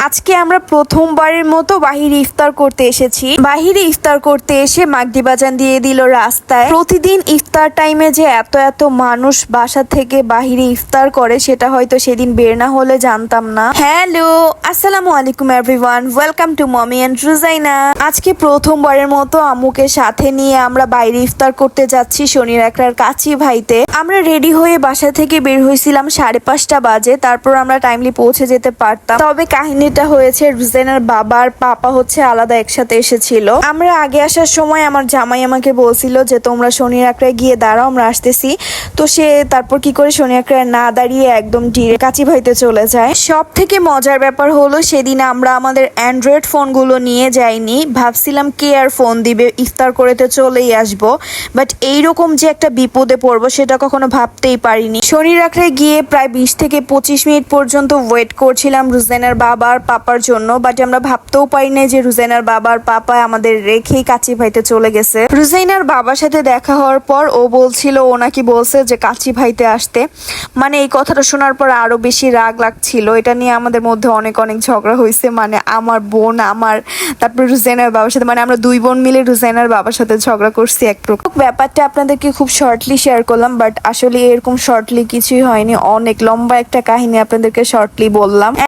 আজকে আমরা প্রথমবারের মতো বাহিরে ইফতার করতে এসেছি। বাহিরে ইফতার করতে এসে মাগদি বাজান দিয়ে দিল রাস্তায়। প্রতিদিন ইফতার টাইমে যে এত এত মানুষ বাসা থেকে বাহিরে ইফতার করে সেটা হয়তো সেদিন বের না হলে জানতাম না। হ্যালো, আসসালামু আলাইকুম everyone, welcome to mommy and Rujaina. আজকে প্রথমবারের মতো আম্মুকে সাথে নিয়ে আমরা বাইরে ইফতার করতে যাচ্ছি শনির একরার কাছি ভাইতে। আমরা রেডি হয়ে বাসা থেকে বের হয়েছিলাম 5:30 বাজে, তারপর আমরা টাইমলি পৌঁছে যেতে পারতাম। তবে কাহিনীটা হয়েছে রুজাইনার বাবা আর পাপা হচ্ছে আলাদা একসাথে এসেছিল। আমরা আগে আসার সময় আমার জামাই আমাকে বলছিল যে তোমরা শনির একরায় গিয়ে দাঁড়াও, আমরা আসতেছি। তো সে তারপর কি করে শনি একরায় না দাঁড়িয়ে একদম ডিরেক্ট কাছি ভাইতে চলে যায়। সব থেকে মজার ব্যাপার হলো সেদিন আমরা আমাদের অ্যান্ড্রয়েড ফোনগুলো নিয়ে যাইনি। ভাবছিলাম কে আর ফোন দিবে, ইফতার করে তো চলেই আসবো, বাট এইরকম যে একটা বিপদে পড়বো সেটা কখনো ভাবতেই পারিনি। শনির একরায় গিয়ে প্রায় 20 থেকে 25 মিনিট পর্যন্ত ওয়েট করছিলাম রুজাইনার বাবা আর পাপার জন্য, বাট আমরা ভাবতেও পারি না যে রুজাইনার বাবা আর পাপা আমাদের রেখেই কাছি ভাইতে চলে গেছে। রুজাইনার বাবার সাথে দেখা হওয়ার পর ও বলছিল, ও নাকি বলছে যে কাছি ভাইতে আসতে। মানে এই কথাটা শোনার পর আরো বেশি রাগ লাগছিল। এটা নিয়ে আমাদের মধ্যে অনেক অনেক ঝগড়া হয়েছে। মানে আমার বোন, তারপর রুজাইনার বাবার সাথে, মানে আমরা দুই বোন মিলে রুজাইনার বাবার সাথে ঝগড়া করছি এক প্রকার। ব্যাপারটা আপনাদেরকে খুব শর্টলি শেয়ার করলাম, বাট আসলে এরকম শর্টলি কিছুই হয়নি, অনেক লম্বা একটা কাহিনী আপনাদেরকে শর্টলি বললাম।